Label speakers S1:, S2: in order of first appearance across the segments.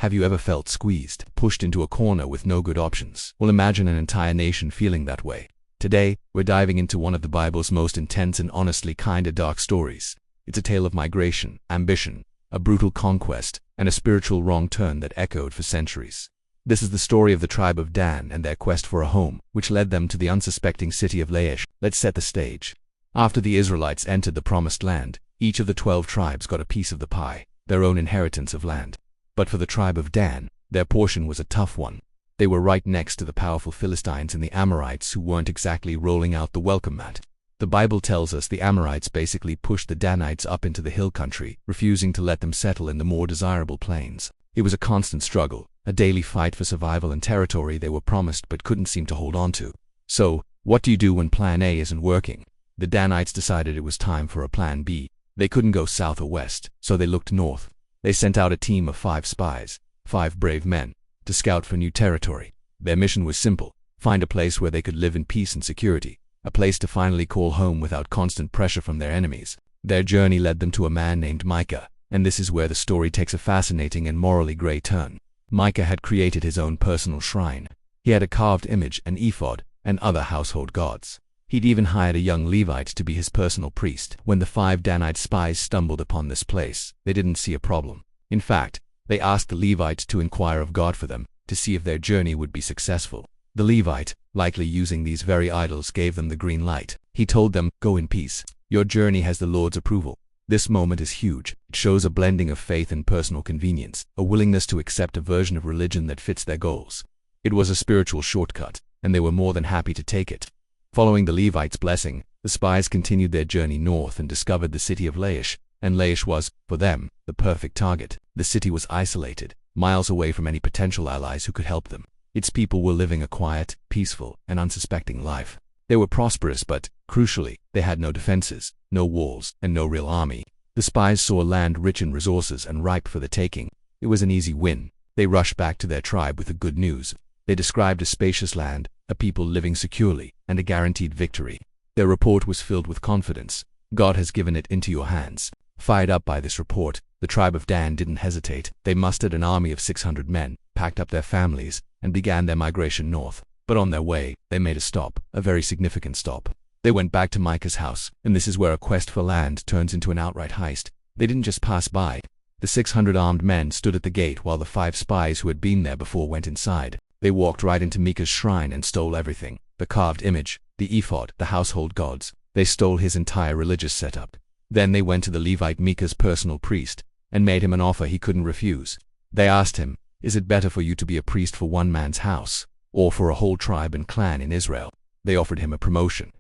S1: Have you ever felt squeezed, pushed into a corner with no good options? Well, imagine an entire nation feeling that way. Today, we're diving into one of the Bible's most intense and honestly kinda dark stories. It's a tale of migration, ambition, a brutal conquest, and a spiritual wrong turn that echoed for centuries. This is the story of the tribe of Dan and their quest for a home, which led them to the unsuspecting city of Laish. Let's set the stage. After the Israelites entered the Promised Land, each of the 12 tribes got a piece of the pie, their own inheritance of land. But for the tribe of Dan, their portion was a tough one. They were right next to the powerful Philistines and the Amorites, who weren't exactly rolling out the welcome mat. The Bible tells us the Amorites basically pushed the Danites up into the hill country, refusing to let them settle in the more desirable plains. It was a constant struggle, a daily fight for survival and territory they were promised but couldn't seem to hold on to. So, what do you do when plan A isn't working? The Danites decided it was time for a plan B. They couldn't go south or west, so they looked north. They sent out a team of 5 spies, 5 brave men, to scout for new territory. Their mission was simple: find a place where they could live in peace and security, a place to finally call home without constant pressure from their enemies. Their journey led them to a man named Micah, and this is where the story takes a fascinating and morally gray turn. Micah had created his own personal shrine. He had a carved image, an ephod, and other household gods. He'd even hired a young Levite to be his personal priest. When the 5 Danite spies stumbled upon this place, they didn't see a problem. In fact, they asked the Levite to inquire of God for them, to see if their journey would be successful. The Levite, likely using these very idols, gave them the green light. He told them, "Go in peace. Your journey has the Lord's approval." This moment is huge. It shows a blending of faith and personal convenience, a willingness to accept a version of religion that fits their goals. It was a spiritual shortcut, and they were more than happy to take it. Following the Levite's blessing, the spies continued their journey north and discovered the city of Laish, and Laish was, for them, the perfect target. The city was isolated, miles away from any potential allies who could help them. Its people were living a quiet, peaceful, and unsuspecting life. They were prosperous, but, crucially, they had no defenses, no walls, and no real army. The spies saw land rich in resources and ripe for the taking. It was an easy win. They rushed back to their tribe with the good news. They described a spacious land, a people living securely, and a guaranteed victory. Their report was filled with confidence. God has given it into your hands. Fired up by this report, the tribe of Dan didn't hesitate. They mustered an army of 600 men, packed up their families, and began their migration north. But on their way, they made a stop, a very significant stop. They went back to Micah's house, and this is where a quest for land turns into an outright heist. They didn't just pass by. The 600 armed men stood at the gate while the 5 spies who had been there before went inside. They walked right into Micah's shrine and stole everything: the carved image, the ephod, the household gods. They stole his entire religious setup. Then they went to the Levite, Micah's personal priest, and made him an offer he couldn't refuse. They asked him, "Is it better for you to be a priest for one man's house, or for a whole tribe and clan in Israel?" They offered him a promotion.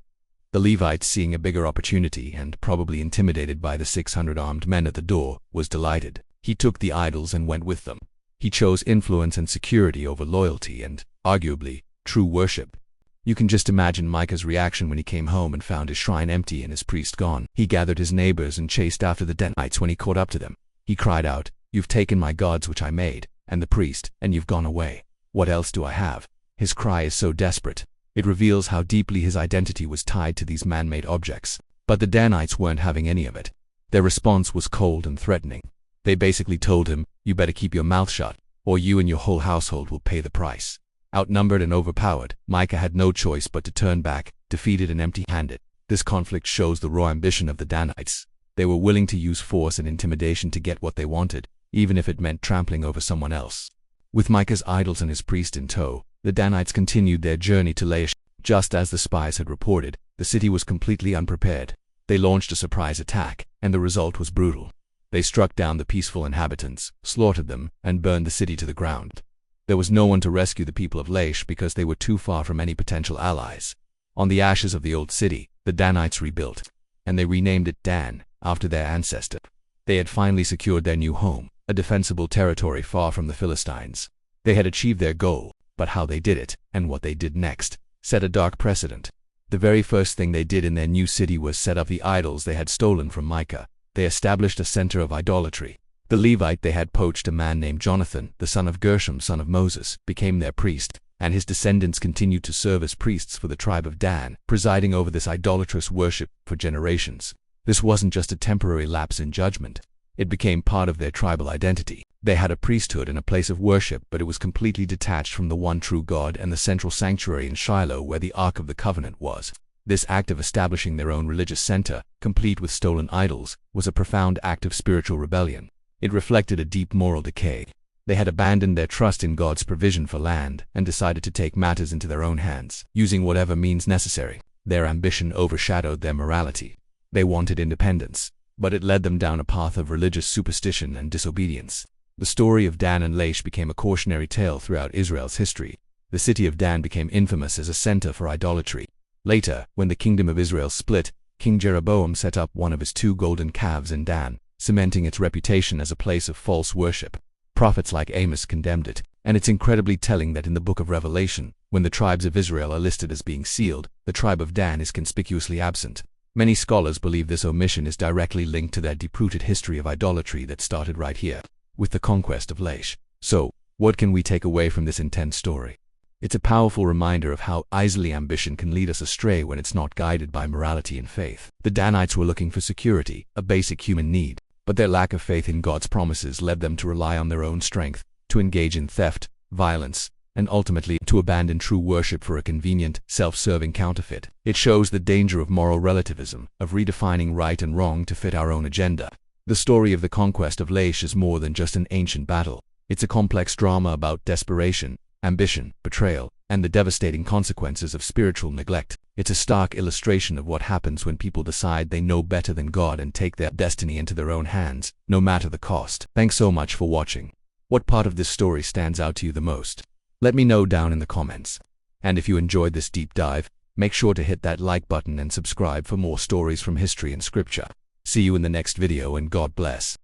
S1: The Levite, seeing a bigger opportunity and probably intimidated by the 600 armed men at the door, was delighted. He took the idols and went with them. He chose influence and security over loyalty and, arguably, true worship. You can just imagine Micah's reaction when he came home and found his shrine empty and his priest gone. He gathered his neighbors and chased after the Danites. When he caught up to them, he cried out, "You've taken my gods which I made, and the priest, and you've gone away. What else do I have?" His cry is so desperate. It reveals how deeply his identity was tied to these man-made objects. But the Danites weren't having any of it. Their response was cold and threatening. They basically told him, "You better keep your mouth shut, or you and your whole household will pay the price." Outnumbered and overpowered, Micah had no choice but to turn back, defeated and empty-handed. This conflict shows the raw ambition of the Danites. They were willing to use force and intimidation to get what they wanted, even if it meant trampling over someone else. With Micah's idols and his priest in tow, the Danites continued their journey to Laish. Just as the spies had reported, the city was completely unprepared. They launched a surprise attack, and the result was brutal. They struck down the peaceful inhabitants, slaughtered them, and burned the city to the ground. There was no one to rescue the people of Laish because they were too far from any potential allies. On the ashes of the old city, the Danites rebuilt, and they renamed it Dan, after their ancestor. They had finally secured their new home, a defensible territory far from the Philistines. They had achieved their goal, but how they did it, and what they did next, set a dark precedent. The very first thing they did in their new city was set up the idols they had stolen from Micah. They established a center of idolatry. The Levite they had poached, a man named Jonathan, the son of Gershom, son of Moses, became their priest, and his descendants continued to serve as priests for the tribe of Dan, presiding over this idolatrous worship for generations. This wasn't just a temporary lapse in judgment. It became part of their tribal identity. They had a priesthood and a place of worship, but it was completely detached from the one true God and the central sanctuary in Shiloh where the Ark of the Covenant was. This act of establishing their own religious center, complete with stolen idols, was a profound act of spiritual rebellion. It reflected a deep moral decay. They had abandoned their trust in God's provision for land and decided to take matters into their own hands, using whatever means necessary. Their ambition overshadowed their morality. They wanted independence, but it led them down a path of religious superstition and disobedience. The story of Dan and Laish became a cautionary tale throughout Israel's history. The city of Dan became infamous as a center for idolatry. Later, when the kingdom of Israel split, King Jeroboam set up one of his 2 golden calves in Dan, cementing its reputation as a place of false worship. Prophets like Amos condemned it, and it's incredibly telling that in the book of Revelation, when the tribes of Israel are listed as being sealed, the tribe of Dan is conspicuously absent. Many scholars believe this omission is directly linked to that deep-rooted history of idolatry that started right here, with the conquest of Laish. So, what can we take away from this intense story? It's a powerful reminder of how easily ambition can lead us astray when it's not guided by morality and faith. The Danites were looking for security, a basic human need, but their lack of faith in God's promises led them to rely on their own strength, to engage in theft, violence, and ultimately to abandon true worship for a convenient, self-serving counterfeit. It shows the danger of moral relativism, of redefining right and wrong to fit our own agenda. The story of the conquest of Laish is more than just an ancient battle. It's a complex drama about desperation, ambition, betrayal, and the devastating consequences of spiritual neglect. It's a stark illustration of what happens when people decide they know better than God and take their destiny into their own hands, no matter the cost. Thanks so much for watching. What part of this story stands out to you the most? Let me know down in the comments. And if you enjoyed this deep dive, make sure to hit that like button and subscribe for more stories from history and scripture. See you in the next video and God bless.